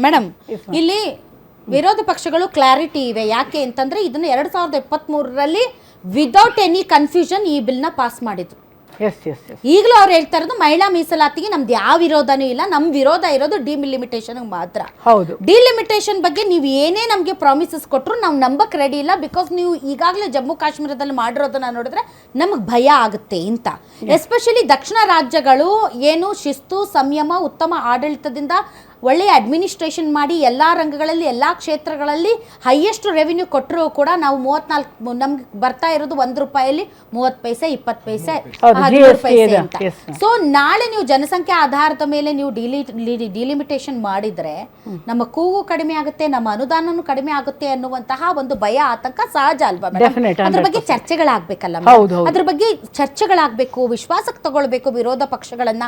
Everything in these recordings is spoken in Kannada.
ಮೇಡಮ್ ಇಲ್ಲಿ ವಿರೋಧ ಪಕ್ಷಗಳು ಕ್ಲಾರಿಟಿ ಇವೆ. ಯಾಕೆ ಅಂತಂದ್ರೆ ಇದನ್ನ 2023ರಲ್ಲಿ ವಿದೌಟ್ ಎನಿ ಕನ್ಫ್ಯೂಷನ್ ಈ ಬಿಲ್ನ ಪಾಸ್ ಮಾಡಿದ್ರು. ಈಗಲೂ ಅವ್ರು ಹೇಳ್ತಾ ಇರೋದು ಮಹಿಳಾ ಮೀಸಲಾತಿಗೆ ನಮ್ದು ಯಾವ ವಿರೋಧನೂ ಇಲ್ಲ, ನಮ್ ವಿರೋಧ ಇರೋದು ಡಿಲಿಮಿಟೇಷನ್ ಮಾತ್ರ. ಹೌದು, ಡಿಲಿಮಿಟೇಷನ್ ಬಗ್ಗೆ ನೀವು ಏನೇ ನಮಗೆ ಪ್ರಾಮಿಸಸ್ ಕೊಟ್ಟರು ನಾವು ನಂಬಕ್ ರೆಡಿ ಇಲ್ಲ. ಬಿಕಾಸ್ ನೀವು ಈಗಾಗಲೇ ಜಮ್ಮು ಕಾಶ್ಮೀರದಲ್ಲಿ ಮಾಡಿರೋದನ್ನ ನೋಡಿದ್ರೆ ನಮಗೆ ಭಯ ಆಗುತ್ತೆ ಅಂತ. ಎಸ್ಪೆಷಲಿ ದಕ್ಷಿಣ ರಾಜ್ಯಗಳು ಏನು ಶಿಸ್ತು ಸಂಯಮ ಉತ್ತಮ ಆಡಳಿತದಿಂದ ಒಳ್ಳೆಯ ಅಡ್ಮಿನಿಸ್ಟ್ರೇಷನ್ ಮಾಡಿ ಎಲ್ಲ ರಂಗಗಳಲ್ಲಿ ಎಲ್ಲ ಕ್ಷೇತ್ರಗಳಲ್ಲಿ ಹೈಯೆಸ್ಟ್ ರೆವಿನ್ಯೂ ಕೊಟ್ಟರು ಕೂಡ ನಾವು 34 ನಮ್ಗೆ ಬರ್ತಾ ಇರೋದು ₹1 30 ಪೈಸೆ 20 ಪೈಸೆ 13 ಪೈಸೆ ಅಂತ. ಸೊ ನಾಳೆ ನೀವು ಜನಸಂಖ್ಯೆ ಆಧಾರದ ಮೇಲೆ ನೀವು ಡಿಲಿಮಿಟೇಷನ್ ಮಾಡಿದ್ರೆ ನಮ್ಮ ಕೂಗು ಕಡಿಮೆ ಆಗುತ್ತೆ, ನಮ್ಮ ಅನುದಾನನೂ ಕಡಿಮೆ ಆಗುತ್ತೆ ಅನ್ನುವಂತಹ ಒಂದು ಭಯ ಆತಂಕ ಸಹಜ ಅಲ್ವಾ ಮೇಡಮ್? ಅದ್ರ ಬಗ್ಗೆ ಚರ್ಚೆಗಳಾಗಬೇಕಲ್ಲ, ಅದ್ರ ಬಗ್ಗೆ ಚರ್ಚೆಗಳಾಗಬೇಕು, ವಿಶ್ವಾಸಕ್ಕೆ ತಗೊಳ್ಬೇಕು ವಿರೋಧ ಪಕ್ಷಗಳನ್ನ.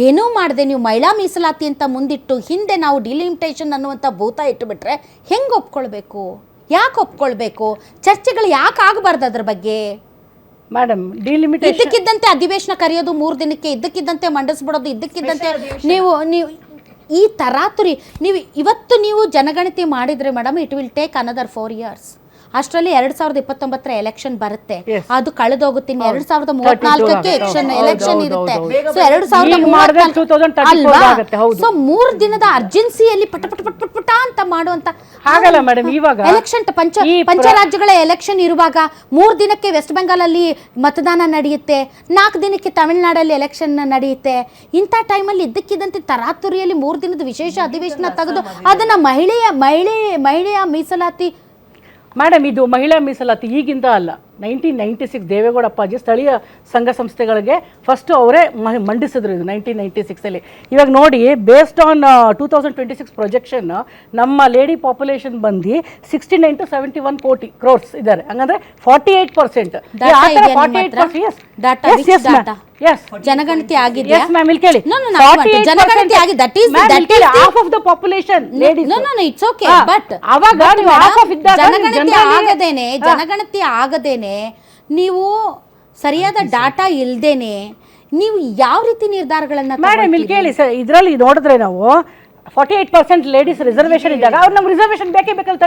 ಏನೂ ಮಾಡದೆ ನೀವು ಮಹಿಳಾ ಮೀಸಲಾತಿ ಅಂತ ಮುಂದಿಟ್ಟು ಹಿಂದೆ ನಾವು ಡಿಲಿಮಿಟೇಷನ್ ಅನ್ನುವಂಥ ಭೂತ ಇಟ್ಟುಬಿಟ್ರೆ ಹೆಂಗೆ ಒಪ್ಕೊಳ್ಬೇಕು? ಯಾಕೆ ಒಪ್ಕೊಳ್ಬೇಕು? ಚರ್ಚೆಗಳು ಯಾಕೆ ಆಗಬಾರ್ದು ಅದ್ರ ಬಗ್ಗೆ ಮೇಡಮ್? ಡಿಲಿಮಿಟೇಷನ್ ಇದ್ದಕ್ಕಿದ್ದಂತೆ ಅಧಿವೇಶನ ಕರೆಯೋದು 3 ದಿನಕ್ಕೆ, ಇದ್ದಕ್ಕಿದ್ದಂತೆ ಮಂಡಿಸ್ಬಿಡೋದು, ಇದ್ದಕ್ಕಿದ್ದಂತೆ ನೀವು ಈ ತರಾತುರಿ ನೀವು ಇವತ್ತು ನೀವು ಜನಗಣತಿ ಮಾಡಿದ್ರೆ madam it will take another 4 years. ಅಷ್ಟರಲ್ಲಿ 2029 ಎಲೆಕ್ಷನ್ ಬರುತ್ತೆ, ಅದು ಕಳೆದೋಗುತ್ತೆ. 2034ಕ್ಕೆ ಎಲೆಕ್ಷನ್ ಇರುತ್ತೆ. ಸೊ 2034 ಅಲ್ವಾ? ಸೊ 3 ದಿನದ ಅರ್ಜೆನ್ಸಿಯಲ್ಲಿ ಪಟ ಪಟ ಪಟ ಪಟ ಅಂತ ಮಾಡುವಂತ ಹಾಗಲ್ಲ ಮೇಡಮ್. ಇವಾಗ ಎಲೆಕ್ಷನ್ ಪಂಚರಾಜ್ಯಗಳ ಎಲೆಕ್ಷನ್ ಇರುವಾಗ 3 ದಿನಕ್ಕೆ ವೆಸ್ಟ್ ಬೆಂಗಾಲ್ ಅಲ್ಲಿ ಮತದಾನ ನಡೆಯುತ್ತೆ, 4 ದಿನಕ್ಕೆ ತಮಿಳುನಾಡಲ್ಲಿ ಎಲೆಕ್ಷನ್ ನಡೆಯುತ್ತೆ. ಇಂಥ ಟೈಮಲ್ಲಿ ಇದ್ದಕ್ಕಿದ್ದಂತೆ ತರಾತುರಿಯಲ್ಲಿ 3 ದಿನದ ವಿಶೇಷ ಅಧಿವೇಶನ ತೆಗೆದು ಅದನ್ನ ಮಹಿಳೆಯ ಮೀಸಲಾತಿ ಮೇಡಮ್, ಇದು ಮಹಿಳಾ ಮೀಸಲಾತಿ ಈಗಿಂದ ಅಲ್ಲ. 1996 ದೇವೇಗೌಡ ಅಪ್ಪಾಜಿ ಸ್ಥಳೀಯ ಸಂಘ ಸಂಸ್ಥೆಗಳಿಗೆ ಫಸ್ಟ್ ಅವರೇ ಮಂಡಿಸಿದ್ರು ಇದು 1996 ಇವಾಗ ನೋಡಿ, ಬೇಸ್ಡ್ ಆನ್ 2026 ಪ್ರೊಜೆಕ್ಷನ್ ನಮ್ಮ ಲೇಡಿ ಪಾಪ್ಯುಲೇಷನ್ ಬಂದು 69 to 71 ಕೋಟಿ ಕ್ರೋರ್ಸ್ ಇದ್ದಾರೆ. ಹಂಗಂದ್ರೆ 48%. ಜನಗಣತಿ ಆಗಿದೆ ಜನಗಣತಿ ಆಗದೇನೆ ನೀವು ಸರಿಯಾದ ಡಾಟಾ ಇಲ್ದೇನೆ ನೀವು ಯಾವ ರೀತಿ ನಿರ್ಧಾರಗಳನ್ನ ಮೇಡಮ್ ಇಲ್ಲಿ ಕೇಳಿ ಸರ್, ಇದರಲ್ಲಿ ನೋಡಿದ್ರೆ ನಾವು 48% ಲೇಡೀಸ್ ರಿಸರ್ವೇಶನ್ ಇದ್ದಾಗ ಅವ್ರು ನಮ್ಗೆ ರಿಸರ್ವೇಶನ್ ಬೇಕೇ ಬೇಕಲ್ಲ,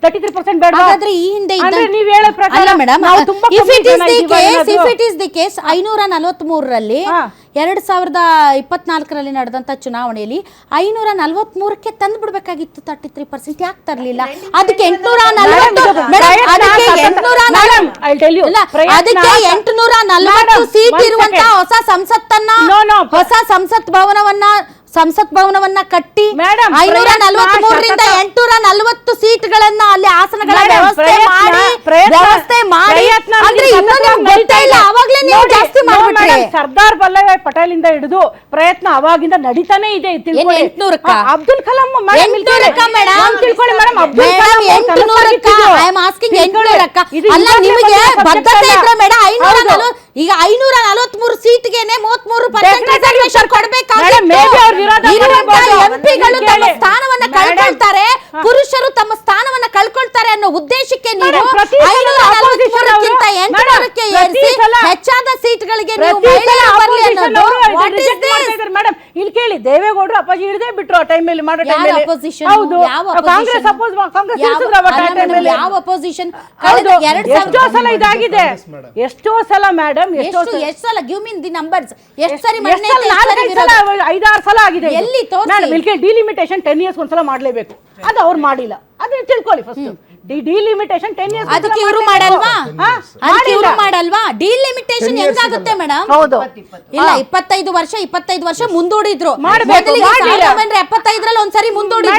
33% ಬೇಡ. ಹಾಗಾದ್ರೆ ಈ ಹಿಂದೆ ನೀವು ಹೇಳೋ ಪ್ರಕಾರ madam, if it is the case 543ರಲ್ಲಿ 2024ರಲ್ಲಿ ನಡೆದಂತ ಚುನಾವಣೆಯಲ್ಲಿ 543ಕ್ಕೆ ತಂದು ಬಿಡ್ಬೇಕಾಗಿತ್ತು 33%. ಯಾಕೆ ತರಲಿಲ್ಲ? ಅದಕ್ಕೆ 840 ಸೀಟ್ ಇರುವಂತ ಹೊಸ ಸಂಸತ್ ಭವನವನ್ನ ಕಟ್ಟಿ 543ರಿಂದ 840 ಸೀಟ್ಗಳನ್ನ ಅಲ್ಲಿ ಆಸನಗಳ ವ್ಯವಸ್ಥೆ ಮಾಡಿ ಅಂದ್ರೆ ಅವಾಗ್ಲೇ ನೀವು ಜಾಸ್ತಿ ಮಾಡ್ಬಿಟ್ರಿ. ಸರ್ದಾರ್ ವಲ್ಲಭಾಯ್ ಪಟೇಲ್ ಇಂದ ಹಿಡಿದು ಪ್ರಯತ್ನ ಅವಾಗಿಂದ ನಡೀತಾನೆ ಇದೆ. ಅಬ್ದುಲ್ ಕಲಾಂ ನಿಮಗೆ ಬದ್ಧತೆ ಇದ್ರೆ ಮೇಡಮ್ ಈಗ 543 ಸೀಟ್ಗೆನೆ 33% ರಿಸರ್ವೇಶನ್ ಕೊಡಬೇಕಾಗಿತ್ತು. ಎಂಪಿಗಳು ತಮ್ಮ ಸ್ಥಾನವನ್ನ ಕಳ್ಕೊಳ್ತಾರೆ, ಪುರುಷರು ತಮ್ಮ ಸ್ಥಾನವನ್ನ ಕಳ್ಕೊಳ್ತಾರೆ ಅನ್ನೋ ಉದ್ದೇಶಕ್ಕೆ ನೀವು 543ಕ್ಕಿಂತ 800ಕ್ಕೆ ಏರಿಸಿ ಹೆಚ್ಚಾದ ಸೀಟ್ಗಳಿಗೆ ನೀವು ಮೇಡಮ್ ಇಲ್ಲಿ ಕೇಳಿ, ದೇವೇಗೌಡರು ಅಪ್ಪಾಜಿ ಹಿಡಿದೇ ಬಿಟ್ರು ಆ ಟೈಮಲ್ಲಿ ಮಾಡೋ ಟೈಮಲ್ಲಿ. ಹೌದು, ಕಾಂಗ್ರೆಸ್ ಯಾವ ಅಪೋಸಿಷನ್ ಎಷ್ಟೋ ಸಲ ಇದಾಗಿದೆ, ಎಷ್ಟೋ ಸಲ ಮೇಡಮ್, ಎಷ್ಟು ಸಲ ಗಿವ್ ಮೀ ದಿ ನಂಬರ್ಸ್, ಎಷ್ಟು ಸರಿ 5-6 ಸಲ ಆಗಿದೆ. ಎಲ್ಲಿ ಡಿಲಿಮಿಟೇಷನ್ 10 years ಒಂದ್ಸಲ ಮಾಡ್ಲೇಬೇಕು, ಅದು ಅವ್ರು ಮಾಡಿಲ್ಲ. ಅದನ್ನ ತಿಳ್ಕೊಳ್ಳಿ ಫಸ್ಟ್. ಡಿಲಿಮಿಟೇಷನ್ 10 years ಅದಕ್ಕೆ ಇವರು ಮಾಡಲ್ವಾ? ಡಿಲಿಮಿಟೇಷನ್ ಹೆಂಗಾಗುತ್ತೆ ಮೇಡಮ್? ಇಲ್ಲ, 25 ವರ್ಷ ಮುಂದೂಡಿದ್ರು. 1975ರಲ್ಲಿ ಒಂದ್ಸರಿ ಮುಂದೂಡಿದ್ರು.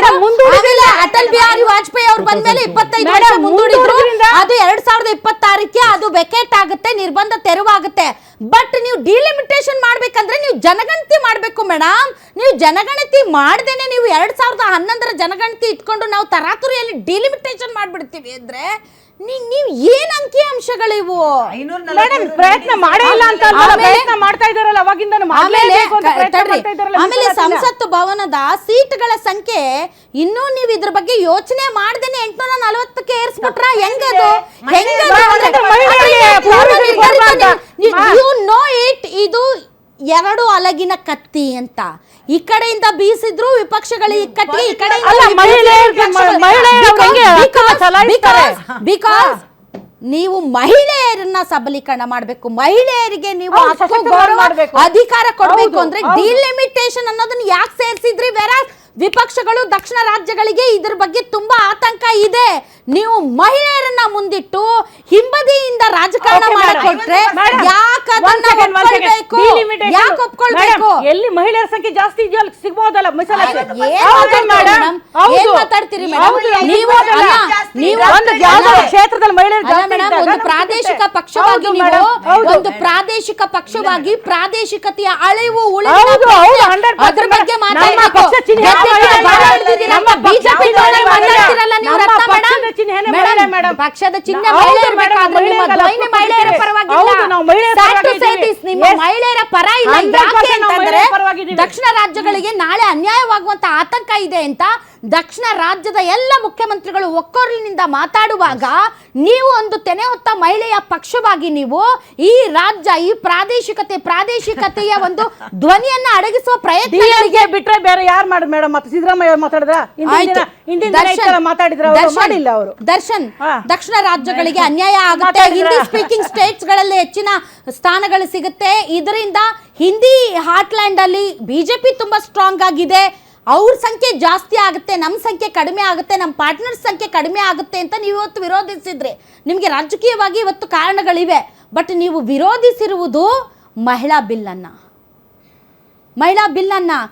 ಅಟಲ್ ಬಿಹಾರಿ ವಾಜಪೇಯಿ ಅವ್ರು ಬಂದ್ಮೇಲೆ 25 ವರ್ಷ ಮುಂದೂಡಿದ್ರು. ಅದು 2026ಕ್ಕೆ ಅದು ವೆಕೇಟ್ ಆಗುತ್ತೆ, ನಿರ್ಬಂಧ ತೆರವಾಗುತ್ತೆ. ಬಟ್ ನೀವು ಡಿಲಿಮಿಟೇಷನ್ ಮಾಡ್ಬೇಕಂದ್ರೆ ನೀವು ಜನಗಣತಿ ಮಾಡ್ಬೇಕು ಮೇಡಮ್. ನೀವು ಜನಗಣತಿ ಮಾಡ್ದೇನೆ ನೀವು 2011ರ ಜನಗಣತಿ ಇಟ್ಕೊಂಡು ನಾವು ತರಾತುರಿಯಲ್ಲಿ ಡಿಲಿಮಿಟೇಷನ್ ಮಾಡ್ಬಿಡ್ತೀವಿ ಅಂದ್ರೆ ನೀವು ಏನ್ ಅಂಕಿ ಅಂಶಗಳಿವು? ಪ್ರಯತ್ನ ಮಾಡೇ ಇಲ್ಲ ಅಂತ ಪ್ರಯತ್ನ ಮಾಡ್ತಾ ಇದಾರಲ್ಲ ಅವಾಗಿಂದ. ಆಮೇಲೆ ಸಂಸತ್ ಭವನದ ಸೀಟ್ಗಳ ಸಂಖ್ಯೆ ಇನ್ನೂ ನೀವು ಇದ್ರ ಬಗ್ಗೆ ಯೋಚನೆ ಮಾಡ್ದೇನೆ 840ಕ್ಕೆ ಏರ್ಸ್ಬಿಟ್ರ ಹೆಂಗದು? ಯು ನೋ ಇಟ್, ಇದು ಎರಡು ಅಲಗಿನ ಕತ್ತಿ ಅಂತ. ಈ ಕಡೆಯಿಂದ ಬೀಸಿದ್ರು ವಿಪಕ್ಷಗಳು ಇಕ್ಕಟ್ಟಿಗೆ, ಈ ಕಡೆಯಿಂದ ಅಲ್ಲ, ಬಿಕಾಸ್ ನೀವು ಮಹಿಳೆಯರನ್ನ ಸಬಲೀಕರಣ ಮಾಡಬೇಕು, ಮಹಿಳೆಯರಿಗೆ ನೀವು ಹಕ್ಕು, ಗೌರವ, ಅಧಿಕಾರ ಕೊಡಬೇಕು ಅಂದ್ರೆ ಡಿಲಿಮಿಟೇಷನ್ ಅನ್ನೋದನ್ನ ಯಾಕೆ ಸೇರಿಸಿದ್ರಿ? ಬೇರೆ ವಿಪಕ್ಷಗಳು ದಕ್ಷಿಣ ರಾಜ್ಯಗಳಿಗೆ ಇದ್ರ ಬಗ್ಗೆ ತುಂಬಾ ಆತಂಕ ಇದೆ. ನೀವು ಮಹಿಳೆಯರನ್ನ ಮುಂದಿಟ್ಟು ಹಿಂಬದಿಯಿಂದ ರಾಜಕಾರಣ ಮಾಡಿಕೊಟ್ರೆ ಯಾಕೆ ಒಪ್ಕೊಳ್ಬೇಕು? ಎಲ್ಲಿ ಮಹಿಳೆಯರ ಸಂಖ್ಯೆ ಜಾಸ್ತಿ ಇದೆಯೋ ಅಲ್ಲಿ ಸಿಗ್ಬೋದಲ್ಲ ಮೀಸಲಾತಿ. ಏನ್ ಮಾತಾಡ್ತೀರಿ ಮೇಡಮ್ ನೀವು? ಕ್ಷೇತ್ರದಲ್ಲಿ ಮಹಿಳೆಯರು ಒಂದು ಪ್ರಾದೇಶಿಕ ಪಕ್ಷವಾಗಿ ನೀವು ಒಂದು ಪ್ರಾದೇಶಿಕ ಪಕ್ಷವಾಗಿ ಪ್ರಾದೇಶಿಕತೆಯ ಅಳಿವು ಅದ್ರ ಬಗ್ಗೆ ಮಾತಾಡಬೇಕು. ಪಕ್ಷದ ಚಿಹ್ನೆ ಮಹಿಳೆಯರ ಪರ ಇಲ್ಲ. ಯಾಕೆ ಅಂತಂದ್ರೆ ದಕ್ಷಿಣ ರಾಜ್ಯಗಳಿಗೆ ನಾಳೆ ಅನ್ಯಾಯವಾಗುವಂತ ಆತಂಕ ಇದೆ ಅಂತ ದಕ್ಷಿಣ ರಾಜ್ಯದ ಎಲ್ಲ ಮುಖ್ಯಮಂತ್ರಿಗಳು ಒಕ್ಕೊರಲಿನಿಂದ ಮಾತಾಡುವಾಗ ನೀವು ಒಂದು ತೆನೆ ಹೊತ್ತ ಮಹಿಳೆಯ ಪಕ್ಷವಾಗಿ ನೀವು ಈ ರಾಜ್ಯ, ಈ ಪ್ರಾದೇಶಿಕತೆಯ ಒಂದು ಧ್ವನಿಯನ್ನ ಅಡಗಿಸುವ ಪ್ರಯತ್ನ ಬಿಟ್ರೆ ಬೇರೆ ಯಾರು ಮಾಡಿ ಮೇಡಮ್? ಮತ್ತೆ ಸಿದ್ದರಾಮಯ್ಯ ಮಾತಾಡಿದ್ರ? ದರ್ಶನ್ ದಕ್ಷಿಣ ರಾಜ್ಯಗಳಿಗೆ ಅನ್ಯಾಯ ಆಗುತ್ತೆ, ಹಿಂದಿ ಸ್ಪೀಕಿಂಗ್ ಸ್ಟೇಟ್ಸ್ ಗಳಲ್ಲಿ ಹೆಚ್ಚಿನ ಸ್ಥಾನಗಳು ಸಿಗುತ್ತೆ, ಇದರಿಂದ ಹಿಂದಿ ಹಾರ್ಟ್ಲ್ಯಾಂಡ್ ಅಲ್ಲಿ ಬಿಜೆಪಿ ತುಂಬಾ ಸ್ಟ್ರಾಂಗ್ ಆಗಿದೆ, ಅವ್ರ ಸಂಖ್ಯೆ ಜಾಸ್ತಿ ಆಗುತ್ತೆ, ನಮ್ಮ ಸಂಖ್ಯೆ ಕಡಿಮೆ ಆಗುತ್ತೆ, ನಮ್ಮ ಪಾರ್ಟ್ನರ್ಸ್ ಸಂಖ್ಯೆ ಕಡಿಮೆ ಆಗುತ್ತೆ ಅಂತ ನೀವು ಇವತ್ತು ವಿರೋಧಿಸಿದ್ರಿ. ನಿಮಗೆ ರಾಜಕೀಯವಾಗಿ ಇವತ್ತು ಕಾರಣಗಳಿವೆ, ಬಟ್ ನೀವು ವಿರೋಧಿಸಿರುವುದು ಮಹಿಳಾ ಬಿಲ್ಲನ್ನು.